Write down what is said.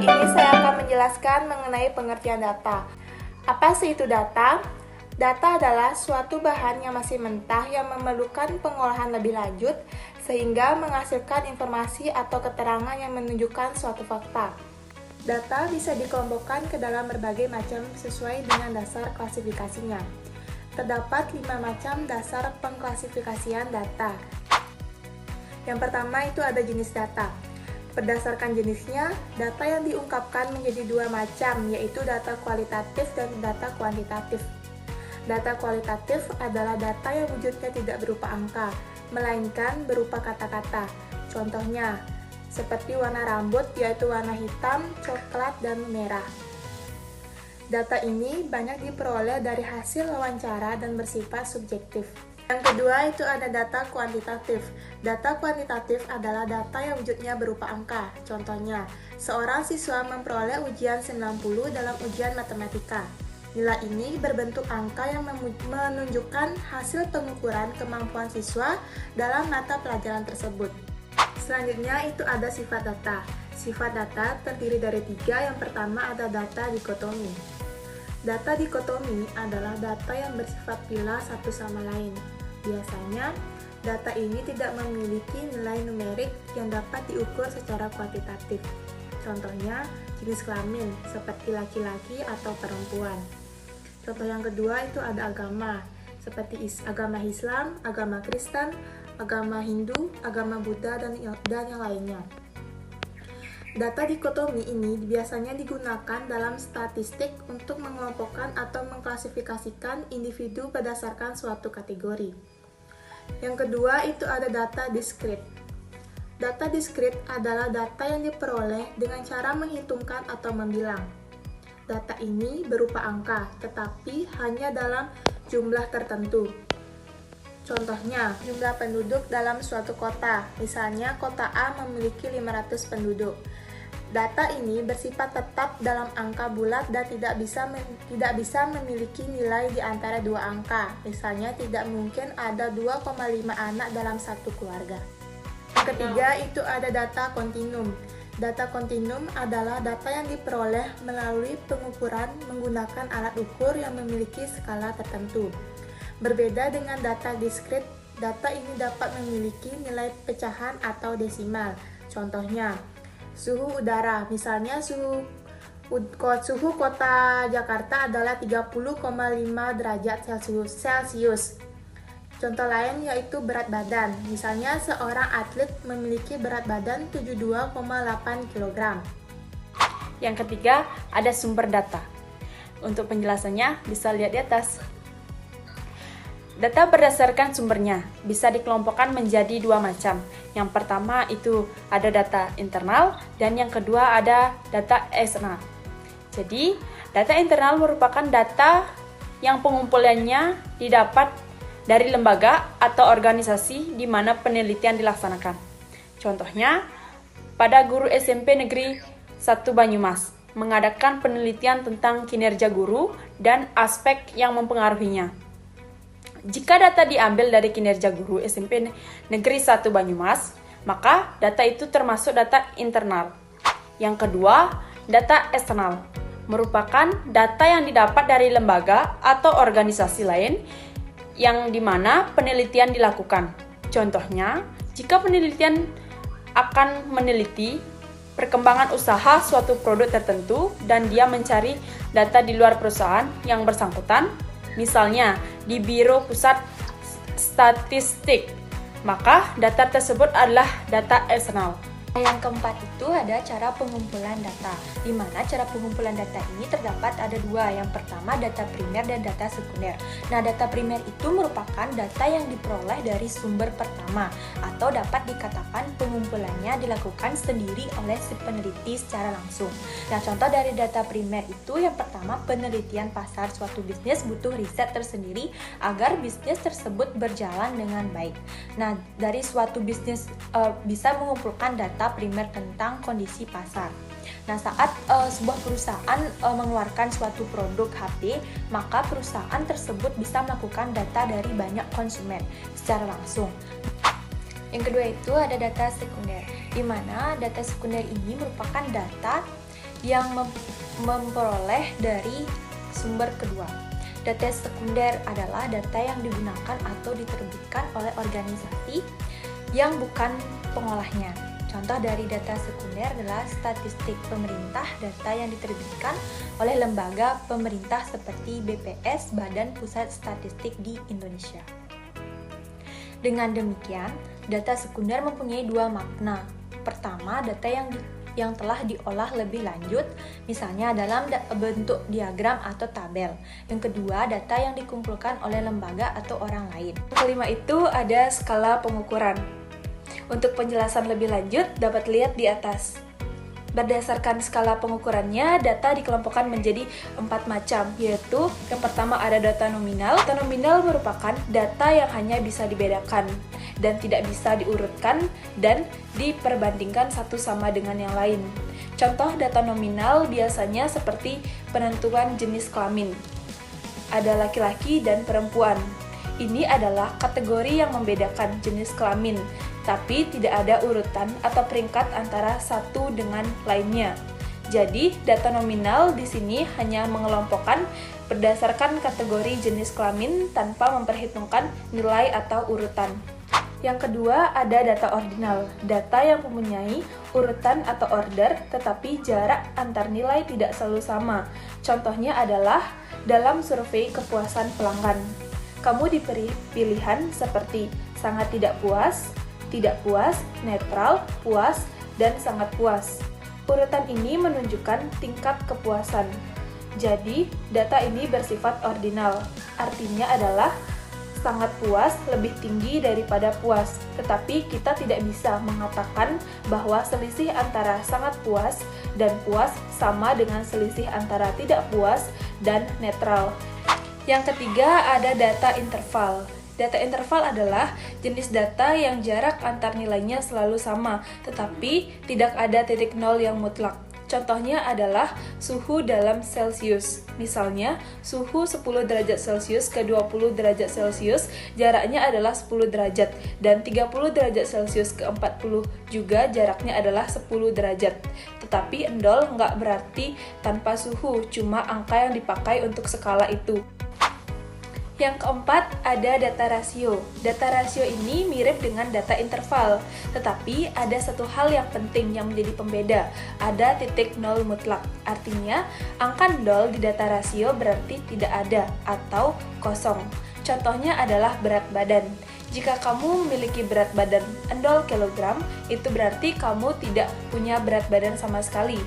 Kali ini saya akan menjelaskan mengenai pengertian data. Apa sih itu data? Data adalah suatu bahan yang masih mentah yang memerlukan pengolahan lebih lanjut sehingga menghasilkan informasi atau keterangan yang menunjukkan suatu fakta. Data bisa dikelompokkan ke dalam berbagai macam sesuai dengan dasar klasifikasinya. Terdapat 5 macam dasar pengklasifikasian data. Yang pertama itu ada jenis data. Berdasarkan jenisnya, data yang diungkapkan menjadi dua macam, yaitu data kualitatif dan data kuantitatif. Data kualitatif adalah data yang wujudnya tidak berupa angka, melainkan berupa kata-kata. Contohnya, seperti warna rambut, yaitu warna hitam, coklat, dan merah. Data ini banyak diperoleh dari hasil wawancara dan bersifat subjektif. Yang kedua itu ada data kuantitatif. Data kuantitatif adalah data yang wujudnya berupa angka. Contohnya, seorang siswa memperoleh ujian 90 dalam ujian matematika. Nilai ini berbentuk angka yang menunjukkan hasil pengukuran kemampuan siswa dalam mata pelajaran tersebut. Selanjutnya itu ada sifat data. Sifat data terdiri dari 3. Yang pertama ada data dikotomi. Data dikotomi adalah data yang bersifat pilah satu sama lain. Biasanya, data ini tidak memiliki nilai numerik yang dapat diukur secara kuantitatif. Contohnya, jenis kelamin, seperti laki-laki atau perempuan. Contoh yang kedua itu ada agama, seperti agama Islam, agama Kristen, agama Hindu, agama Buddha, dan yang lainnya. Data dikotomi ini biasanya digunakan dalam statistik untuk mengelompokkan atau mengklasifikasikan individu berdasarkan suatu kategori. Yang kedua itu ada data diskrit. Data diskrit adalah data yang diperoleh dengan cara menghitungkan atau membilang. Data ini berupa angka, tetapi hanya dalam jumlah tertentu. Contohnya, jumlah penduduk dalam suatu kota. Misalnya, kota A memiliki 500 penduduk. Data ini bersifat tetap dalam angka bulat dan tidak bisa memiliki nilai di antara dua angka. Misalnya, tidak mungkin ada 2,5 anak dalam satu keluarga. Yang ketiga itu ada data kontinum. Data kontinum adalah data yang diperoleh melalui pengukuran menggunakan alat ukur yang memiliki skala tertentu. Berbeda dengan data diskrit, data ini dapat memiliki nilai pecahan atau desimal. Contohnya, suhu udara, misalnya suhu kota Jakarta adalah 30,5 derajat Celcius. Contoh lain yaitu berat badan, misalnya seorang atlet memiliki berat badan 72,8 kg. Yang ketiga, ada sumber data. Untuk penjelasannya, bisa lihat di atas. Data berdasarkan sumbernya bisa dikelompokkan menjadi dua macam. Yang pertama itu ada data internal dan yang kedua ada data eksternal. Jadi, data internal merupakan data yang pengumpulannya didapat dari lembaga atau organisasi di mana penelitian dilaksanakan. Contohnya, pada guru SMP Negeri 1 Banyumas mengadakan penelitian tentang kinerja guru dan aspek yang mempengaruhinya. Jika data diambil dari kinerja guru SMP Negeri 1 Banyumas, maka data itu termasuk data internal. Yang kedua, data eksternal, merupakan data yang didapat dari lembaga atau organisasi lain yang dimana penelitian dilakukan. Contohnya, jika penelitian akan meneliti perkembangan usaha suatu produk tertentu dan dia mencari data di luar perusahaan yang bersangkutan, misalnya di Biro Pusat Statistik, maka data tersebut adalah data eksternal. Yang keempat itu ada cara pengumpulan data, di mana cara pengumpulan data ini terdapat ada dua. Yang pertama data primer dan data sekunder. Nah, data primer itu merupakan data yang diperoleh dari sumber pertama, atau dapat dikatakan pengumpulannya dilakukan sendiri oleh si peneliti secara langsung. Nah, contoh dari data primer itu yang pertama penelitian pasar suatu bisnis butuh riset tersendiri agar bisnis tersebut berjalan dengan baik. Nah, dari suatu bisnis bisa mengumpulkan data primer tentang kondisi pasar. Nah, saat sebuah perusahaan mengeluarkan suatu produk HP, maka perusahaan tersebut bisa melakukan data dari banyak konsumen secara langsung. Yang kedua itu ada data sekunder, di mana data sekunder ini merupakan data yang memperoleh dari sumber kedua. Data sekunder adalah data yang digunakan atau diterbitkan oleh organisasi yang bukan pengolahnya. Contoh dari data sekunder adalah statistik pemerintah, data yang diterbitkan oleh lembaga pemerintah seperti BPS, Badan Pusat Statistik di Indonesia. Dengan demikian, data sekunder mempunyai dua makna. Pertama, data yang telah diolah lebih lanjut, misalnya dalam bentuk diagram atau tabel. Yang kedua, data yang dikumpulkan oleh lembaga atau orang lain. Kelima itu ada skala pengukuran. Untuk penjelasan lebih lanjut, dapat lihat di atas. Berdasarkan skala pengukurannya, data dikelompokkan menjadi 4 macam, yaitu yang pertama ada data nominal. Data nominal merupakan data yang hanya bisa dibedakan dan tidak bisa diurutkan dan diperbandingkan satu sama dengan yang lain. Contoh data nominal biasanya seperti penentuan jenis kelamin. Ada laki-laki dan perempuan. Ini adalah kategori yang membedakan jenis kelamin, tapi tidak ada urutan atau peringkat antara satu dengan lainnya. Jadi, data nominal di sini hanya mengelompokkan berdasarkan kategori jenis kelamin tanpa memperhitungkan nilai atau urutan. Yang kedua, ada data ordinal, data yang mempunyai urutan atau order, tetapi jarak antar nilai tidak selalu sama. Contohnya adalah dalam survei kepuasan pelanggan. Kamu diberi pilihan seperti sangat tidak puas, netral, puas, dan sangat puas. Urutan ini menunjukkan tingkat kepuasan. Jadi, data ini bersifat ordinal. Artinya adalah sangat puas lebih tinggi daripada puas. Tetapi kita tidak bisa mengatakan bahwa selisih antara sangat puas dan puas sama dengan selisih antara tidak puas dan netral. Yang ketiga ada data interval. Data interval adalah jenis data yang jarak antar nilainya selalu sama, tetapi tidak ada titik nol yang mutlak. Contohnya adalah suhu dalam Celsius. Misalnya, suhu 10 derajat Celcius ke 20 derajat Celcius jaraknya adalah 10 derajat, dan 30 derajat Celcius ke 40 juga jaraknya adalah 10 derajat. Tetapi endol nggak berarti tanpa suhu, cuma angka yang dipakai untuk skala itu. Yang keempat, ada data rasio. Data rasio ini mirip dengan data interval, tetapi ada satu hal yang penting yang menjadi pembeda, ada titik nol mutlak. Artinya, angka nol di data rasio berarti tidak ada atau kosong. Contohnya adalah berat badan. Jika kamu memiliki berat badan 0 kg, itu berarti kamu tidak punya berat badan sama sekali.